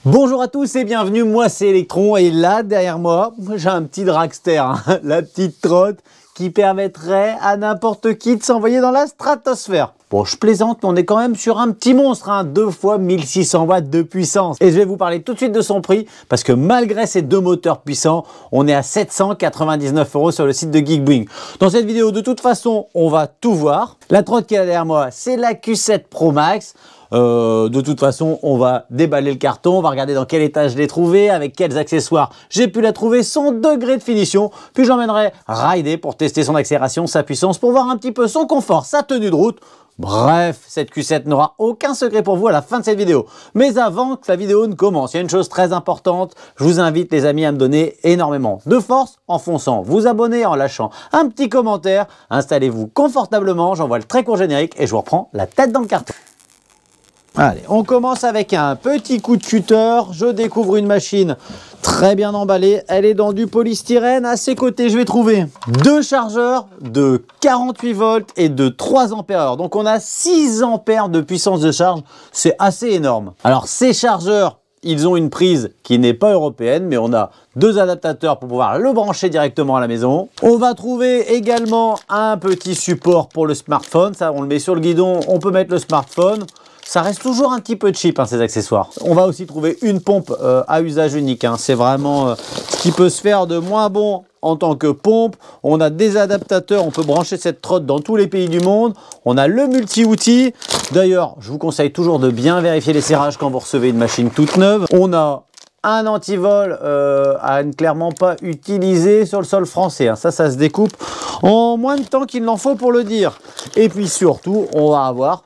Bonjour à tous et bienvenue, moi c'est Electron et là derrière moi, j'ai un petit dragster, hein, la petite trotte qui permettrait à n'importe qui de s'envoyer dans la stratosphère. Bon, je plaisante, mais on est quand même sur un petit monstre, hein, 2 fois 1600 watts de puissance. Et je vais vous parler tout de suite de son prix, parce que malgré ces deux moteurs puissants, on est à 799 € sur le site de Geekbring. Dans cette vidéo, de toute façon, on va tout voir. La trotte qui est derrière moi, c'est la Q7 Pro Max. De toute façon, on va déballer le carton, on va regarder dans quel état je l'ai trouvé, avec quels accessoires j'ai pu la trouver, son degré de finition, puis j'emmènerai rider pour tester son accélération, sa puissance, pour voir un petit peu son confort, sa tenue de route. Bref, cette Q7 n'aura aucun secret pour vous à la fin de cette vidéo. Mais avant que la vidéo ne commence, il y a une chose très importante. Je vous invite les amis à me donner énormément de force en fonçant, vous abonner, en lâchant un petit commentaire. Installez-vous confortablement, j'envoie le très court générique et je vous reprends la tête dans le carton. Allez, on commence avec un petit coup de cutter. Je découvre une machine très bien emballée. Elle est dans du polystyrène. À ses côtés, je vais trouver deux chargeurs de 48 volts et de 3 ampères. Donc, on a 6 ampères de puissance de charge. C'est assez énorme. Alors, ces chargeurs, ils ont une prise qui n'est pas européenne, mais on a deux adaptateurs pour pouvoir le brancher directement à la maison. On va trouver également un petit support pour le smartphone. Ça, on le met sur le guidon. On peut mettre le smartphone. Ça reste toujours un petit peu cheap, hein, ces accessoires. On va aussi trouver une pompe à usage unique. Hein. C'est vraiment ce qui peut se faire de moins bon en tant que pompe. On a des adaptateurs, on peut brancher cette trotte dans tous les pays du monde. On a le multi-outil. D'ailleurs, je vous conseille toujours de bien vérifier les serrages quand vous recevez une machine toute neuve. On a un antivol à ne clairement pas utiliser sur le sol français. Hein. Ça se découpe en moins de temps qu'il n'en faut pour le dire. Et puis surtout, on va avoir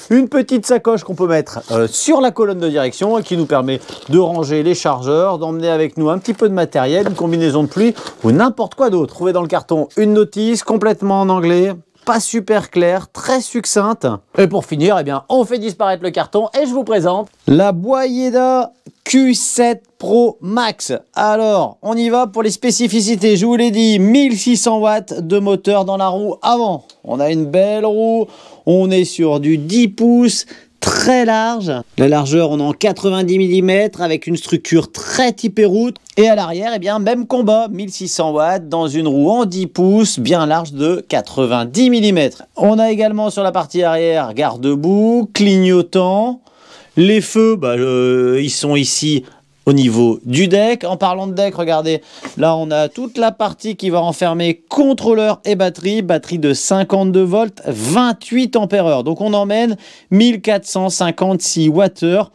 une petite sacoche qu'on peut mettre sur la colonne de direction et qui nous permet de ranger les chargeurs, d'emmener avec nous un petit peu de matériel, une combinaison de pluie ou n'importe quoi d'autre. Trouvez dans le carton une notice complètement en anglais. Pas super claire, très succincte. Et pour finir, on fait disparaître le carton et je vous présente la Boyeda Q7 Pro Max. Alors, on y va pour les spécificités. Je vous l'ai dit, 1600 watts de moteur dans la roue avant. On a une belle roue, on est sur du 10 pouces, très large. La largeur, on est en 90 mm avec une structure très typée route. Et à l'arrière, même combat, 1600 watts dans une roue en 10 pouces, bien large de 90 mm. On a également sur la partie arrière garde-boue, clignotant. Les feux, ils sont ici au niveau du deck. En parlant de deck, regardez, là on a toute la partie qui va renfermer contrôleur et batterie de 52 volts, 28 ampères-heure. Donc on emmène 1456 Wh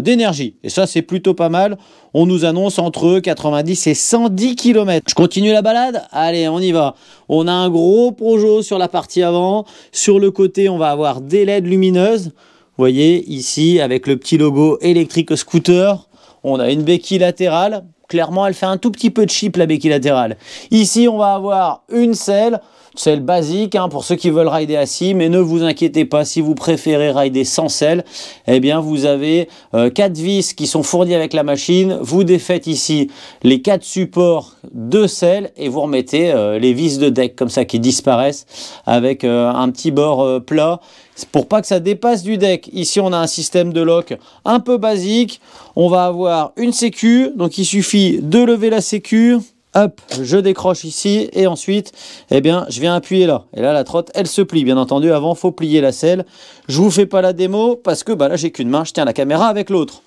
d'énergie. Et ça, c'est plutôt pas mal. On nous annonce entre 90 et 110 km. Je continue la balade? Allez, on y va. On a un gros projo sur la partie avant. Sur le côté, on va avoir des LED lumineuses. Vous voyez, ici, avec le petit logo électrique scooter. On a une béquille latérale. Clairement, elle fait un tout petit peu cheap, la béquille latérale. Ici, on va avoir une selle basique, hein, pour ceux qui veulent rider assis, mais ne vous inquiétez pas, si vous préférez rider sans selle, vous avez 4 vis qui sont fournies avec la machine. Vous défaites ici les 4 supports de selle et vous remettez les vis de deck comme ça qui disparaissent avec un petit bord plat. Pour pas que ça dépasse du deck. Ici, on a un système de lock un peu basique. On va avoir une sécu, donc il suffit de lever la sécu. Hop, je décroche ici et ensuite, je viens appuyer là. Et là, la trotte, elle se plie. Bien entendu, avant, faut plier la selle. Je vous fais pas la démo parce que là, j'ai qu'une main. Je tiens la caméra avec l'autre.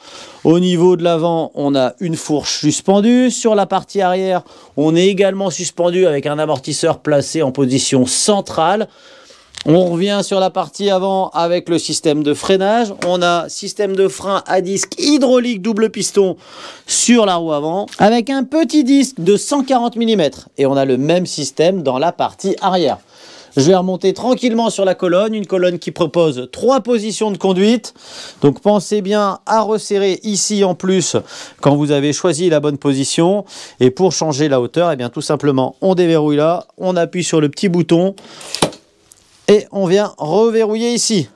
Au niveau de l'avant, on a une fourche suspendue. Sur la partie arrière, on est également suspendu avec un amortisseur placé en position centrale. On revient sur la partie avant avec le système de freinage. On a système de frein à disque hydraulique double piston sur la roue avant avec un petit disque de 140 mm. Et on a le même système dans la partie arrière. Je vais remonter tranquillement sur la colonne, une colonne qui propose 3 positions de conduite. Donc pensez bien à resserrer ici en plus quand vous avez choisi la bonne position. Et pour changer la hauteur, tout simplement, on déverrouille là, on appuie sur le petit bouton. Et on vient reverrouiller ici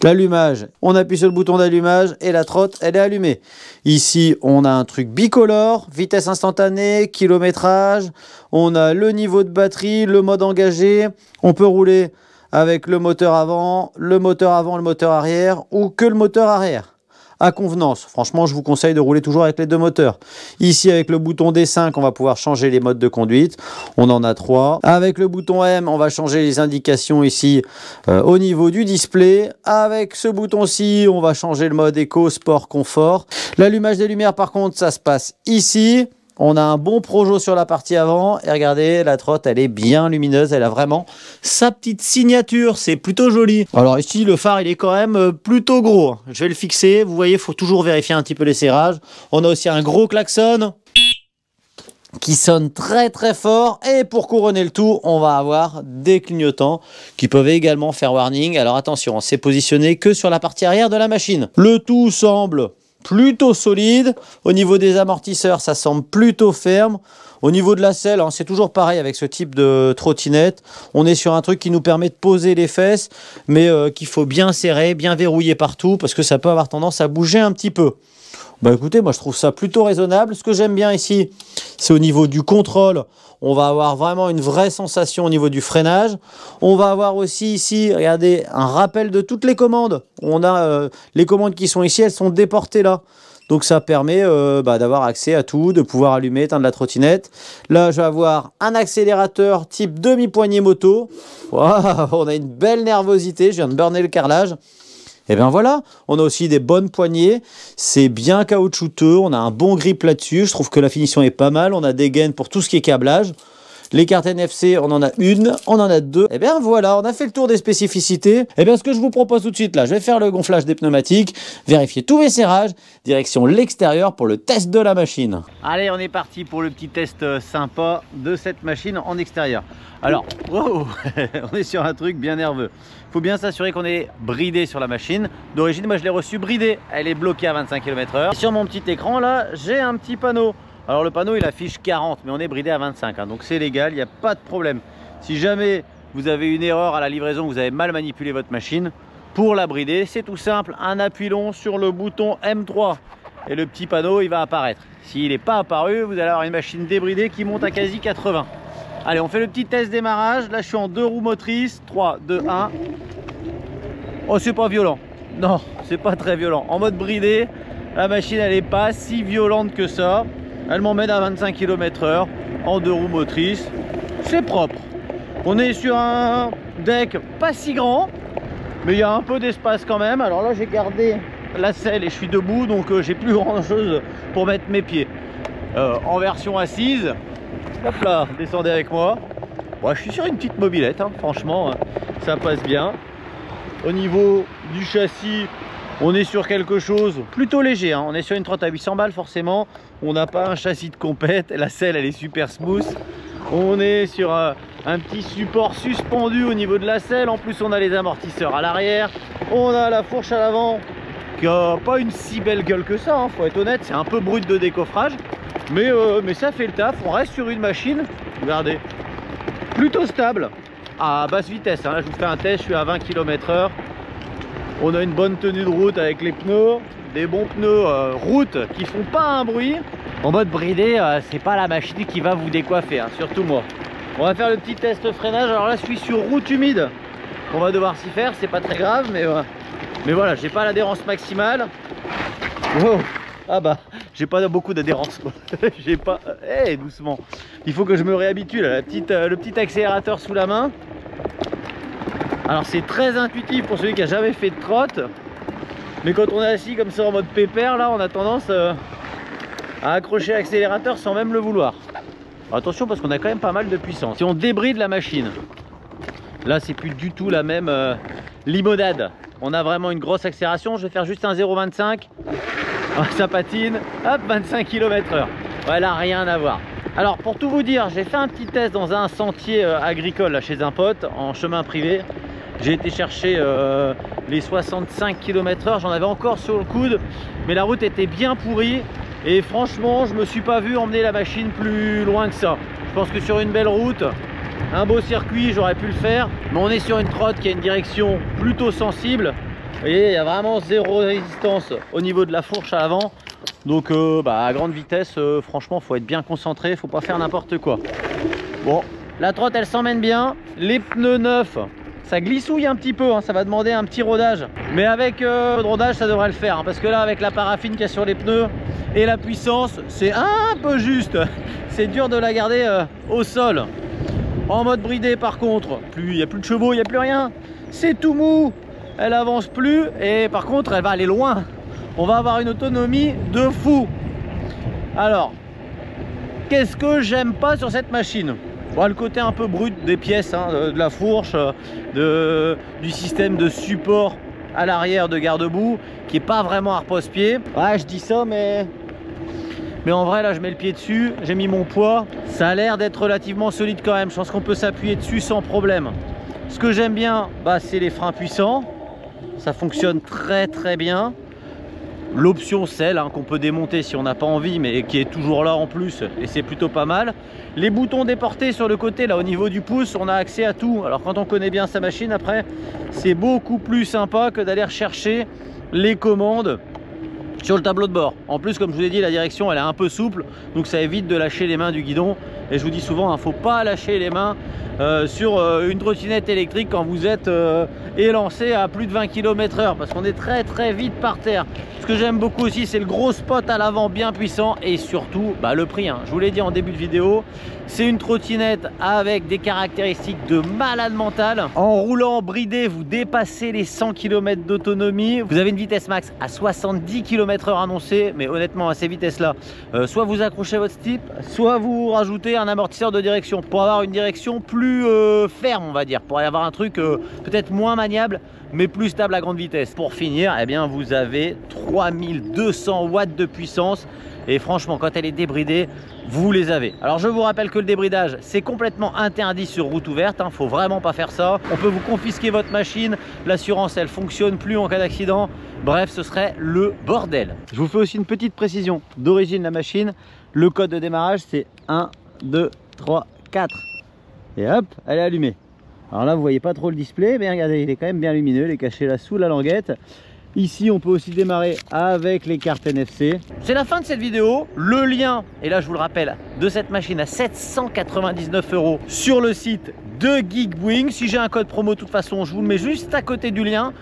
l'allumage. On appuie sur le bouton d'allumage et la trotte, elle est allumée. Ici, on a un truc bicolore, vitesse instantanée, kilométrage. On a le niveau de batterie, le mode engagé. On peut rouler avec le moteur avant, le moteur arrière ou que le moteur arrière. à convenance. Franchement, je vous conseille de rouler toujours avec les deux moteurs. Ici, avec le bouton D5, on va pouvoir changer les modes de conduite. On en a 3. Avec le bouton M, on va changer les indications ici au niveau du display. Avec ce bouton-ci, on va changer le mode éco, sport, confort. L'allumage des lumières, par contre, ça se passe ici. On a un bon projo sur la partie avant et regardez, la trotte, elle est bien lumineuse, elle a vraiment sa petite signature, c'est plutôt joli. Alors ici, le phare, il est quand même plutôt gros. Je vais le fixer, vous voyez, il faut toujours vérifier un petit peu les serrages. On a aussi un gros klaxon qui sonne très très fort et pour couronner le tout, on va avoir des clignotants qui peuvent également faire warning. Alors attention, c'est positionné que sur la partie arrière de la machine. Le tout semble plutôt solide. Au niveau des amortisseurs, ça semble plutôt ferme. Au niveau de la selle, hein, c'est toujours pareil avec ce type de trottinette. On est sur un truc qui nous permet de poser les fesses, mais qu'il faut bien serrer, bien verrouiller partout, parce que ça peut avoir tendance à bouger un petit peu. Bah écoutez, moi je trouve ça plutôt raisonnable. Ce que j'aime bien ici, c'est au niveau du contrôle. On va avoir vraiment une vraie sensation au niveau du freinage. On va avoir aussi ici, regardez, un rappel de toutes les commandes. On a les commandes qui sont ici, elles sont déportées là. Donc ça permet d'avoir accès à tout, de pouvoir allumer, éteindre la trottinette. Là, je vais avoir un accélérateur type demi-poignée moto. Wow, on a une belle nervosité, je viens de burner le carrelage. Et bien voilà, on a aussi des bonnes poignées, c'est bien caoutchouteux, on a un bon grip là-dessus, je trouve que la finition est pas mal, on a des gaines pour tout ce qui est câblage. Les cartes NFC, on en a une, on en a deux. Et bien voilà, on a fait le tour des spécificités. Et bien ce que je vous propose tout de suite là, je vais faire le gonflage des pneumatiques, vérifier tous mes serrages, direction l'extérieur pour le test de la machine. Allez, on est parti pour le petit test sympa de cette machine en extérieur. Alors, wow, on est sur un truc bien nerveux. Il faut bien s'assurer qu'on est bridé sur la machine. D'origine, moi je l'ai reçue bridée, elle est bloquée à 25 km/h. Sur mon petit écran là, j'ai un petit panneau. Alors le panneau il affiche 40 mais on est bridé à 25 hein, donc c'est légal, il n'y a pas de problème. Si jamais vous avez une erreur à la livraison, vous avez mal manipulé votre machine, pour la brider c'est tout simple, un appui long sur le bouton M3 et le petit panneau il va apparaître. S'il n'est pas apparu, vous allez avoir une machine débridée qui monte à quasi 80. Allez, on fait le petit test démarrage, là je suis en 2 roues motrices, 3, 2, 1. Oh c'est pas violent, non c'est pas très violent. En mode bridé, la machine elle n'est pas si violente que ça. Elle m'emmène à 25 km/h en 2 roues motrices. C'est propre. On est sur un deck pas si grand, mais il y a un peu d'espace quand même. Alors là, j'ai gardé la selle et je suis debout, donc j'ai plus grand chose pour mettre mes pieds. En version assise, hop là, descendez avec moi. Bon, je suis sur une petite mobilette, hein. Franchement, ça passe bien. Au niveau du châssis, on est sur quelque chose plutôt léger, hein. On est sur une trotte à 800 balles forcément. On n'a pas un châssis de compète. La selle elle est super smooth. On est sur un petit support suspendu au niveau de la selle. En plus on a les amortisseurs à l'arrière. On a la fourche à l'avant qui a pas une si belle gueule que ça, hein, faut être honnête. C'est un peu brut de décoffrage. Mais ça fait le taf. On reste sur une machine, regardez, plutôt stable. À basse vitesse, hein. Là je vous fais un test, je suis à 20 km/h. On a une bonne tenue de route avec les pneus, des bons pneus route qui font pas un bruit. En mode bridé, c'est pas la machine qui va vous décoiffer, hein, surtout moi. On va faire le petit test freinage. Alors là, je suis sur route humide. On va devoir s'y faire, c'est pas très grave, mais voilà, j'ai pas l'adhérence maximale. Wow. Ah bah, j'ai pas beaucoup d'adhérence. J'ai pas. Hey, doucement. Il faut que je me réhabitue là. Le petit accélérateur sous la main. Alors c'est très intuitif pour celui qui a jamais fait de trotte, mais quand on est assis comme ça en mode pépère, là on a tendance à accrocher l'accélérateur sans même le vouloir. Alors, attention parce qu'on a quand même pas mal de puissance. Si on débride la machine, là c'est plus du tout la même limonade. On a vraiment une grosse accélération. Je vais faire juste un 0,25. Ça patine, hop, 25 km/h. Voilà, rien à voir. Alors pour tout vous dire, j'ai fait un petit test dans un sentier agricole là, chez un pote en chemin privé. J'ai été chercher les 65 km/h, j'en avais encore sur le coude, mais la route était bien pourrie et franchement je me suis pas vu emmener la machine plus loin que ça. Je pense que sur une belle route, un beau circuit, j'aurais pu le faire, mais on est sur une trotte qui a une direction plutôt sensible. Vous voyez, il y a vraiment zéro résistance au niveau de la fourche à l'avant. Donc à grande vitesse, franchement faut être bien concentré, faut pas faire n'importe quoi. Bon, la trotte elle s'emmène bien, les pneus neufs, Ça glissouille un petit peu, hein, ça va demander un petit rodage. Mais avec le rodage, ça devrait le faire. Hein, parce que là, avec la paraffine qu'il y a sur les pneus et la puissance, c'est un peu juste. C'est dur de la garder au sol. En mode bridé par contre, il n'y a plus de chevaux, il n'y a plus rien. C'est tout mou, elle avance plus et par contre, elle va aller loin. On va avoir une autonomie de fou. Alors, qu'est-ce que j'aime pas sur cette machine? Bon, le côté un peu brut des pièces, hein, de la fourche, du système de support à l'arrière de garde-boue, qui est pas vraiment à repose-pied. Ouais, je dis ça, mais en vrai, là, je mets le pied dessus, j'ai mis mon poids. Ça a l'air d'être relativement solide quand même. Je pense qu'on peut s'appuyer dessus sans problème. Ce que j'aime bien, bah, c'est les freins puissants. Ça fonctionne très très bien. L'option selle, hein, qu'on peut démonter si on n'a pas envie, mais qui est toujours là en plus, et c'est plutôt pas mal. Les boutons déportés sur le côté, là au niveau du pouce, on a accès à tout. Alors quand on connaît bien sa machine, après, c'est beaucoup plus sympa que d'aller rechercher les commandes sur le tableau de bord. En plus, comme je vous l'ai dit, la direction elle est un peu souple, donc ça évite de lâcher les mains du guidon. Et je vous dis souvent, il ne faut pas lâcher les mains sur une trottinette électrique quand vous êtes élancé à plus de 20 km/h, parce qu'on est très très vite par terre. Ce que j'aime beaucoup aussi, c'est le gros spot à l'avant bien puissant, et surtout bah, le prix, hein. Je vous l'ai dit en début de vidéo, c'est une trottinette avec des caractéristiques de malade mental. En roulant bridé, vous dépassez les 100 km d'autonomie. Vous avez une vitesse max à 70 km/h annoncée, mais honnêtement à ces vitesses là, soit vous accrochez votre slip, soit vous rajoutez un amortisseur de direction pour avoir une direction plus ferme, on va dire, pour y avoir un truc peut-être moins maniable mais plus stable à grande vitesse. Pour finir, eh bien, vous avez 3200 watts de puissance, et franchement quand elle est débridée, vous les avez. Alors je vous rappelle que le débridage c'est complètement interdit sur route ouverte, hein, faut vraiment pas faire ça. On peut vous confisquer votre machine, l'assurance elle fonctionne plus en cas d'accident. Bref, ce serait le bordel. Je vous fais aussi une petite précision d'origine de la machine. Le code de démarrage c'est 1 2 3 4 et hop, elle est allumée. Alors là vous voyez pas trop le display, mais regardez, il est quand même bien lumineux, il est caché là sous la languette. Ici on peut aussi démarrer avec les cartes NFC. C'est la fin de cette vidéo. Le lien, et là je vous le rappelle, de cette machine à 799 € sur le site de Geekboing. Si j'ai un code promo, de toute façon je vous le mets juste à côté du lien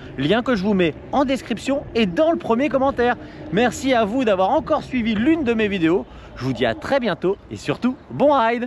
que je vous mets en description et dans le premier commentaire. Merci à vous d'avoir encore suivi l'une de mes vidéos. Je vous dis à très bientôt et surtout bon ride.